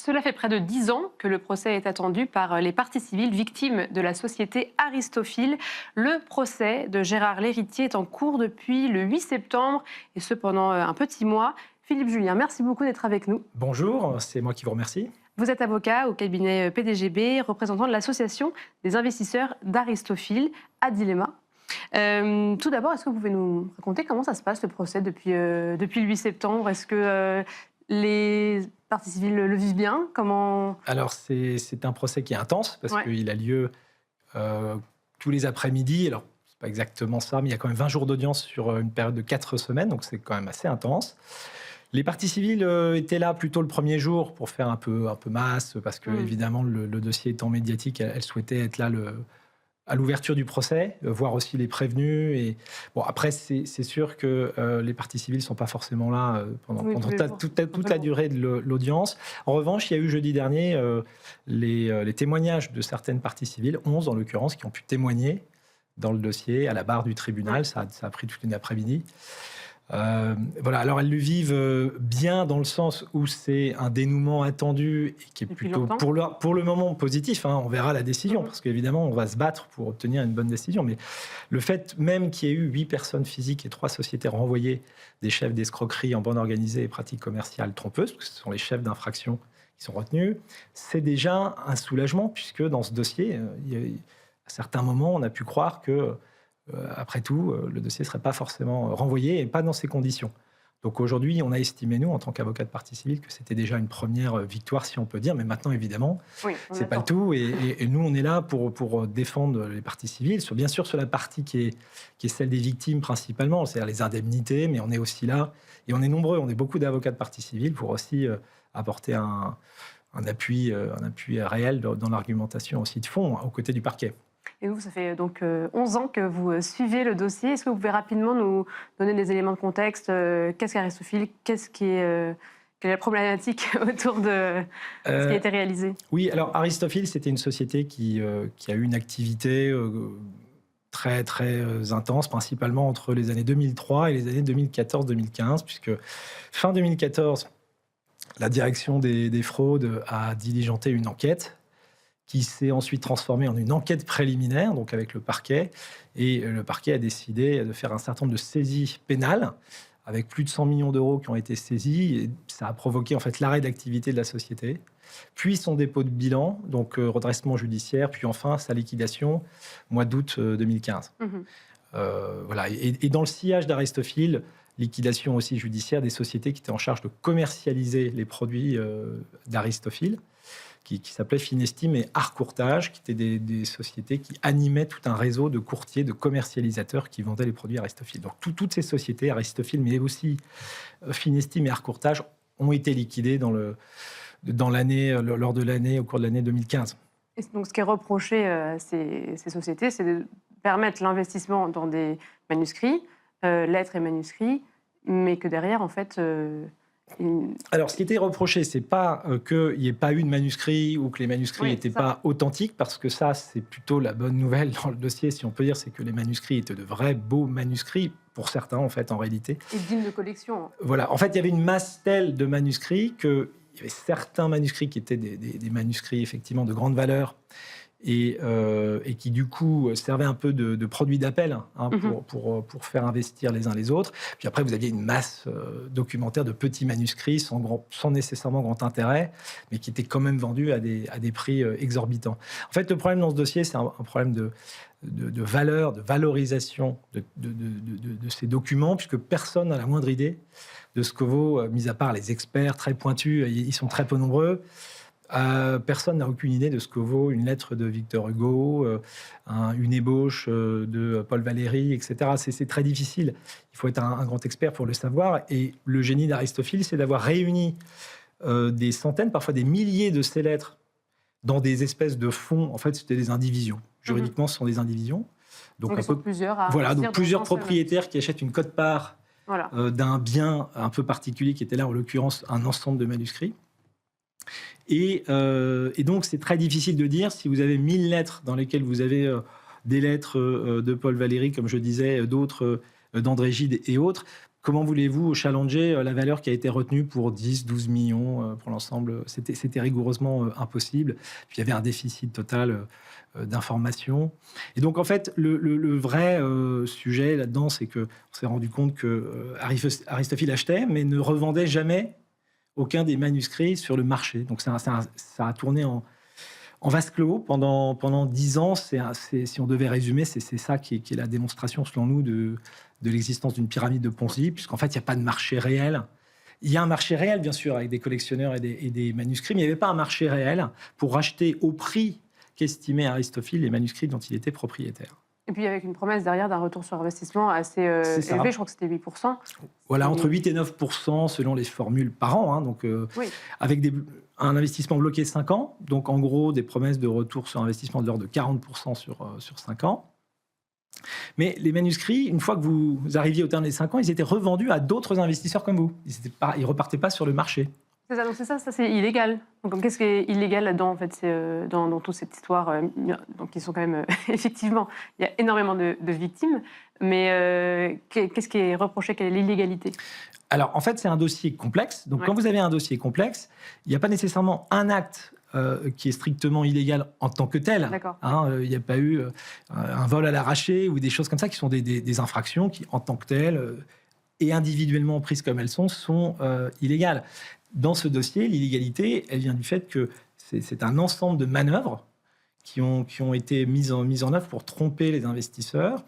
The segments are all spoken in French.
Cela fait près de 10 ans que le procès est attendu par les parties civiles victimes de la société Aristophil. Le procès de Gérard Lhéritier est en cours depuis le 8 septembre, et ce pendant un petit mois. Philippe Julien, merci beaucoup d'être avec nous. Bonjour, c'est moi qui vous remercie. Vous êtes avocat au cabinet PDGB, représentant de l'association des investisseurs d'Aristophil, à Dilemma. Tout d'abord, est-ce que vous pouvez nous raconter comment ça se passe le procès depuis le 8 septembre? Est-ce que les parties civiles le vivent bien? Alors, c'est un procès qui est intense parce qu'il a lieu tous les après-midi. Alors, c'est pas exactement ça, mais il y a quand même 20 jours d'audience sur une période de 4 semaines, donc c'est quand même assez intense. Les parties civiles étaient là plutôt le premier jour pour faire un peu masse, parce que, évidemment, le dossier étant médiatique, elles souhaitaient être là à l'ouverture du procès, voir aussi les prévenus. Et bon, après, c'est sûr que les parties civiles ne sont pas forcément là pendant toute la durée de l'audience. En revanche, il y a eu jeudi dernier les témoignages de certaines parties civiles, 11 en l'occurrence, qui ont pu témoigner dans le dossier à la barre du tribunal. Ça a pris toute une après-midi. Voilà, alors elles le vivent bien dans le sens où c'est un dénouement attendu et qui est plutôt pour le moment positif. On verra la décision parce qu'évidemment on va se battre pour obtenir une bonne décision. Mais le fait même qu'il y ait eu 8 personnes physiques et 3 sociétés renvoyées, des chefs d'escroquerie en bande organisée et pratiques commerciales trompeuses, parce que ce sont les chefs d'infraction qui sont retenus, c'est déjà un soulagement puisque dans ce dossier, à certains moments, on a pu croire que après tout, le dossier ne serait pas forcément renvoyé et pas dans ces conditions. Donc aujourd'hui, on a estimé, nous, en tant qu'avocat de partie civile, que c'était déjà une première victoire, si on peut dire. Mais maintenant, évidemment, c'est pas le tout. Et nous, on est là pour défendre les parties civiles, bien sûr sur la partie qui est celle des victimes principalement, c'est-à-dire les indemnités, mais on est aussi là, et on est nombreux, on est beaucoup d'avocats de partie civile pour aussi apporter un appui réel dans l'argumentation aussi de fond, aux côtés du parquet. Et vous, ça fait donc 11 ans que vous suivez le dossier. Est-ce que vous pouvez rapidement nous donner des éléments de contexte? Qu'est-ce qu'Aristophil? Quelle est la problématique autour de ce qui a été réalisé? Oui, alors Aristophil, c'était une société qui a eu une activité très, très intense, principalement entre les années 2003 et les années 2014-2015, puisque fin 2014, la direction des fraudes a diligenté une enquête qui s'est ensuite transformée en une enquête préliminaire, donc avec le parquet. Et le parquet a décidé de faire un certain nombre de saisies pénales, avec plus de 100 millions d'euros qui ont été saisis. Et ça a provoqué en fait l'arrêt d'activité de la société, puis son dépôt de bilan, donc redressement judiciaire, puis enfin sa liquidation, mois d'août 2015. Voilà. Et dans le sillage d'Aristophil, liquidation aussi judiciaire des sociétés qui étaient en charge de commercialiser les produits d'Aristophil, qui s'appelait Finestime et Art Courtage, qui étaient des sociétés qui animaient tout un réseau de courtiers, de commercialisateurs qui vendaient les produits Aristophil. Donc toutes ces sociétés, Aristophil, mais aussi Finestime et Art Courtage, ont été liquidées au cours de l'année 2015. Et donc ce qui est reproché à ces sociétés, c'est de permettre l'investissement dans des manuscrits, lettres et manuscrits, mais que derrière, en fait... Alors, ce qui était reproché, c'est pas qu'il n'y ait pas eu de manuscrits ou que les manuscrits n'étaient pas authentiques, parce que ça, c'est plutôt la bonne nouvelle dans le dossier, si on peut dire, c'est que les manuscrits étaient de vrais beaux manuscrits, pour certains, en fait, en réalité. Et dignes de collection. Voilà. En fait, il y avait une masse telle de manuscrits qu'il y avait certains manuscrits qui étaient des manuscrits, effectivement, de grande valeur, et qui du coup servait un peu de produit d'appel pour faire investir les uns les autres. Puis après, vous aviez une masse documentaire de petits manuscrits sans nécessairement grand intérêt, mais qui étaient quand même vendus à des prix exorbitants. En fait, le problème dans ce dossier, c'est un problème de valeur, de valorisation de ces documents, puisque personne n'a la moindre idée de ce que vaut, mis à part les experts très pointus, ils sont très peu nombreux. Personne n'a aucune idée de ce que vaut une lettre de Victor Hugo, une ébauche de Paul Valéry, etc. C'est très difficile. Il faut être un grand expert pour le savoir. Et le génie d'Aristophil, c'est d'avoir réuni des centaines, parfois des milliers de ces lettres dans des espèces de fonds. En fait, c'était des indivisions. Juridiquement, ce sont des indivisions. Donc plusieurs plusieurs propriétaires qui achètent une quote-part d'un bien un peu particulier, qui était là, en l'occurrence, un ensemble de manuscrits. Et donc, c'est très difficile de dire si vous avez 1000 lettres dans lesquelles vous avez des lettres de Paul Valéry, comme je disais, d'autres d'André Gide et autres, comment voulez-vous challenger la valeur qui a été retenue pour 10, 12 millions pour l'ensemble? C'était rigoureusement impossible. Puis il y avait un déficit total d'informations. Et donc, en fait, le vrai sujet là-dedans, c'est qu'on s'est rendu compte que Aristophil achetait, mais ne revendait jamais aucun des manuscrits sur le marché. Donc, ça a tourné en vase clos pendant 10 ans. Si on devait résumer, c'est ça qui est la démonstration, selon nous, de l'existence d'une pyramide de Ponzi, puisqu'en fait, il n'y a pas de marché réel. Il y a un marché réel, bien sûr, avec des collectionneurs et des manuscrits, mais il n'y avait pas un marché réel pour racheter au prix qu'estimait Aristophil les manuscrits dont il était propriétaire. Et puis avec une promesse derrière d'un retour sur investissement assez élevé, je crois que c'était 8%. Voilà, entre 8 et 9% selon les formules par an, hein, donc avec un investissement bloqué 5 ans, donc en gros des promesses de retour sur investissement de l'ordre de 40% sur 5 ans. Mais les manuscrits, une fois que vous arriviez au terme des 5 ans, ils étaient revendus à d'autres investisseurs comme vous. Ils ne repartaient pas sur le marché. C'est ça, donc ça c'est illégal. Donc qu'est-ce qui est illégal là-dedans, en fait, c'est dans toute cette histoire, donc ils sont quand même, effectivement, il y a énormément de victimes, mais qu'est-ce qui est reproché, quelle est l'illégalité? Alors, en fait, c'est un dossier complexe. Donc, quand vous avez un dossier complexe, il n'y a pas nécessairement un acte qui est strictement illégal en tant que tel. Il n'y a pas eu un vol à l'arraché ou des choses comme ça qui sont des infractions qui, en tant que telles, et individuellement prises comme elles sont illégales. Dans ce dossier, l'illégalité, elle vient du fait que c'est un ensemble de manœuvres qui ont été mises en œuvre pour tromper les investisseurs,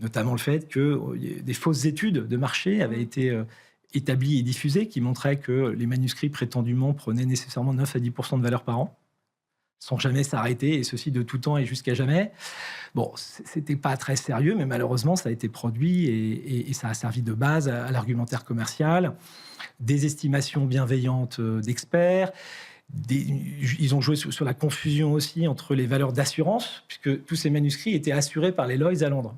notamment le fait que des fausses études de marché avaient été établies et diffusées qui montraient que les manuscrits prétendument prenaient nécessairement 9 à 10% de valeur par an, sans jamais s'arrêter, et ceci de tout temps et jusqu'à jamais. Bon, c'était pas très sérieux, mais malheureusement, ça a été produit et ça a servi de base à l'argumentaire commercial, des estimations bienveillantes d'experts. Ils ont joué sur la confusion aussi entre les valeurs d'assurance, puisque tous ces manuscrits étaient assurés par les Lloyds à Londres.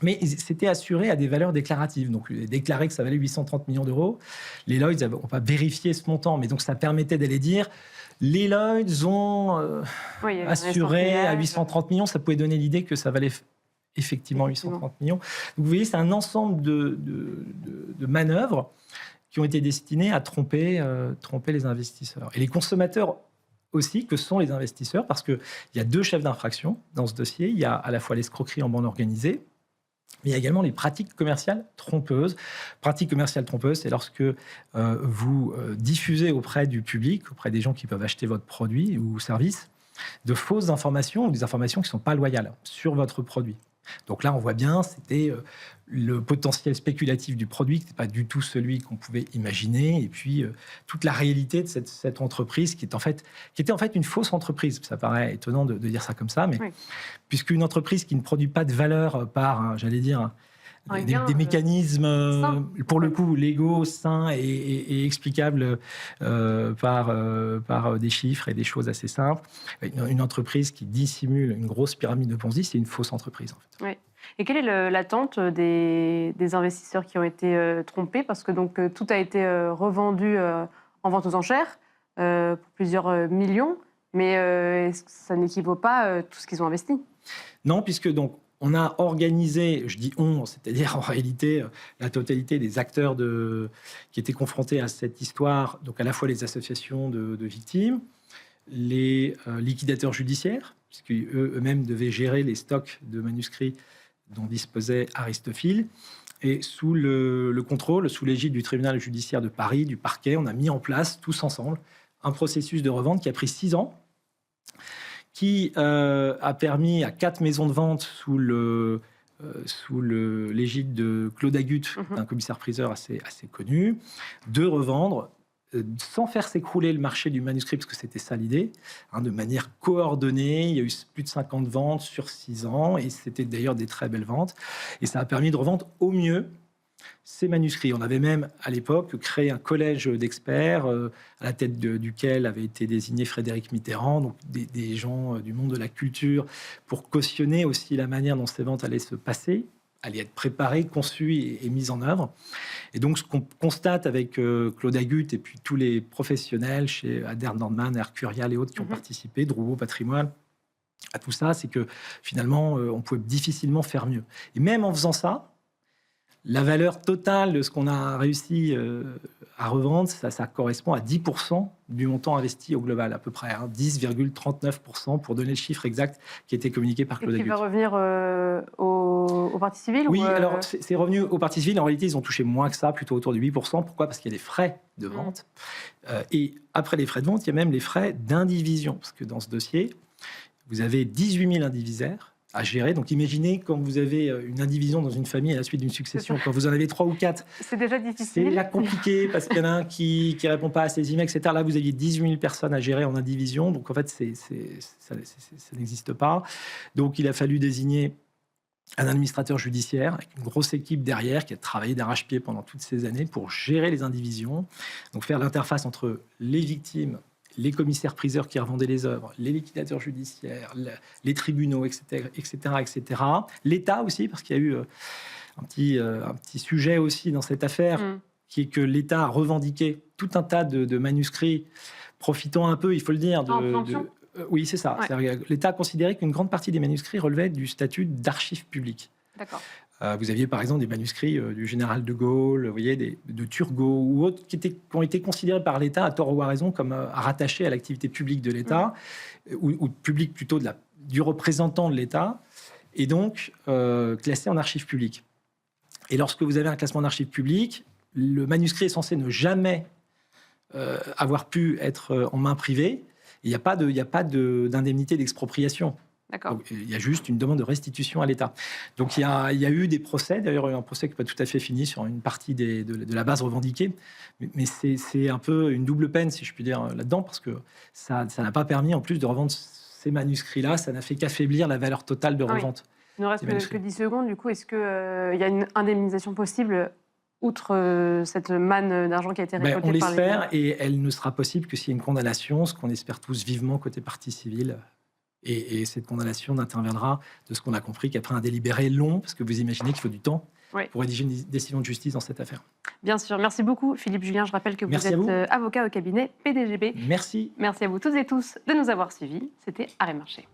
Mais c'était assuré à des valeurs déclaratives. Donc, déclaré que ça valait 830 millions d'euros. Les Lloyds n'ont pas vérifié ce montant, mais donc ça permettait d'aller dire les Lloyds ont assuré à 830 millions. Ça pouvait donner l'idée que ça valait effectivement 830 millions. Donc, vous voyez, c'est un ensemble de manœuvres qui ont été destinées à tromper les investisseurs. Et les consommateurs aussi, que sont les investisseurs, parce qu'il y a 2 chefs d'infraction dans ce dossier. Il y a à la fois l'escroquerie en bande organisée, mais il y a également les pratiques commerciales trompeuses. Pratiques commerciales trompeuses, c'est lorsque vous diffusez auprès du public, auprès des gens qui peuvent acheter votre produit ou service, de fausses informations ou des informations qui ne sont pas loyales sur votre produit. Donc là, on voit bien, c'était le potentiel spéculatif du produit, qui n'était pas du tout celui qu'on pouvait imaginer, et puis toute la réalité de cette entreprise qui était en fait une fausse entreprise. Ça paraît étonnant de dire ça comme ça, mais puisqu'une entreprise qui ne produit pas de valeur par, j'allais dire, des mécanismes, pour le coup, légaux, sains et explicables par des chiffres et des choses assez simples. Une entreprise qui dissimule une grosse pyramide de Ponzi, c'est une fausse entreprise, en fait. Oui. Et quelle est l'attente des investisseurs qui ont été trompés? Parce que donc, tout a été revendu en vente aux enchères pour plusieurs millions, mais ça n'équivaut pas à tout ce qu'ils ont investi. Non, puisque donc, on a organisé, je dis on, c'est-à-dire en réalité la totalité des acteurs qui étaient confrontés à cette histoire, donc à la fois les associations de victimes, les liquidateurs judiciaires, puisqu'eux-mêmes devaient gérer les stocks de manuscrits dont disposait Aristophil, et sous le contrôle, sous l'égide du tribunal judiciaire de Paris, du parquet, on a mis en place tous ensemble un processus de revente qui a pris 6 ans, qui a permis à 4 maisons de vente sous l'égide de Claude Agut, un commissaire-priseur assez connu, de revendre sans faire s'écrouler le marché du manuscrit, parce que c'était ça l'idée, de manière coordonnée. Il y a eu plus de 50 ventes sur 6 ans, et c'était d'ailleurs des très belles ventes. Et ça a permis de revendre au mieux ces manuscrits. On avait même, à l'époque, créé un collège d'experts à la tête duquel avait été désigné Frédéric Mitterrand, donc des gens du monde de la culture, pour cautionner aussi la manière dont ces ventes allaient se passer, allaient être préparées, conçues et mises en œuvre. Et donc, ce qu'on constate avec Claude Agut et puis tous les professionnels chez Adair Nordman, Air Curial et autres qui ont participé, Drouot Patrimoine, à tout ça, c'est que finalement, on pouvait difficilement faire mieux. Et même en faisant ça, La valeur totale de ce qu'on a réussi à revendre, ça correspond à 10% du montant investi au global, à peu près, 10,39% pour donner le chiffre exact qui a été communiqué par Claude Et qui Agut. va revenir au parti civil Oui, ou alors c'est revenu au parti civil. En réalité, ils ont touché moins que ça, plutôt autour de 8%. Pourquoi? Parce qu'il y a des frais de vente. Et après les frais de vente, il y a même les frais d'indivision. Parce que dans ce dossier, vous avez 18 000 indivisaires à gérer. Donc imaginez quand vous avez une indivision dans une famille à la suite d'une succession, quand vous en avez 3 ou 4, c'est déjà c'est difficile. là compliqué parce qu'il y en a un qui ne répond pas à ses emails, etc. Là, vous aviez 18 000 personnes à gérer en indivision. Donc en fait, ça n'existe pas. Donc il a fallu désigner un administrateur judiciaire avec une grosse équipe derrière qui a travaillé d'arrache-pied pendant toutes ces années pour gérer les indivisions, donc faire l'interface entre les victimes, les commissaires-priseurs qui revendaient les œuvres, les liquidateurs judiciaires, les tribunaux, etc., etc. L'État aussi, parce qu'il y a eu un petit sujet aussi dans cette affaire, qui est que l'État a revendiqué tout un tas de manuscrits, profitant un peu, il faut le dire, oui, c'est ça. Ouais. L'État a considéré qu'une grande partie des manuscrits relevaient du statut d'archives publiques. D'accord. Vous aviez par exemple des manuscrits du général de Gaulle, vous voyez, de Turgot ou autres qui ont été considérés par l'État, à tort ou à raison, comme rattachés à l'activité publique de l'État, ou publique plutôt du représentant de l'État, et donc classés en archives publiques. Et lorsque vous avez un classement en archives publiques, le manuscrit est censé ne jamais avoir pu être en main privée. Il n'y a pas d'indemnité d'expropriation. Donc, il y a juste une demande de restitution à l'État. Donc il y a eu des procès, d'ailleurs un procès qui n'est pas tout à fait fini sur une partie de la base revendiquée, mais c'est un peu une double peine, si je puis dire, là-dedans, parce que ça n'a pas permis, en plus de revendre ces manuscrits-là, ça n'a fait qu'affaiblir la valeur totale de revente. Il ne reste que 10 secondes, du coup, est-ce qu'il y a une indemnisation possible outre cette manne d'argent qui a été récoltée on l'espère, et elle ne sera possible que s'il y a une condamnation, ce qu'on espère tous vivement côté partie civile. Et cette condamnation n'interviendra, de ce qu'on a compris, qu'après un délibéré long, parce que vous imaginez qu'il faut du temps pour rédiger une décision de justice dans cette affaire. Bien sûr. Merci beaucoup, Philippe Julien. Je rappelle que vous êtes avocat au cabinet PDGB. Merci. Merci à vous toutes et tous de nous avoir suivis. C'était Arrêt Marché.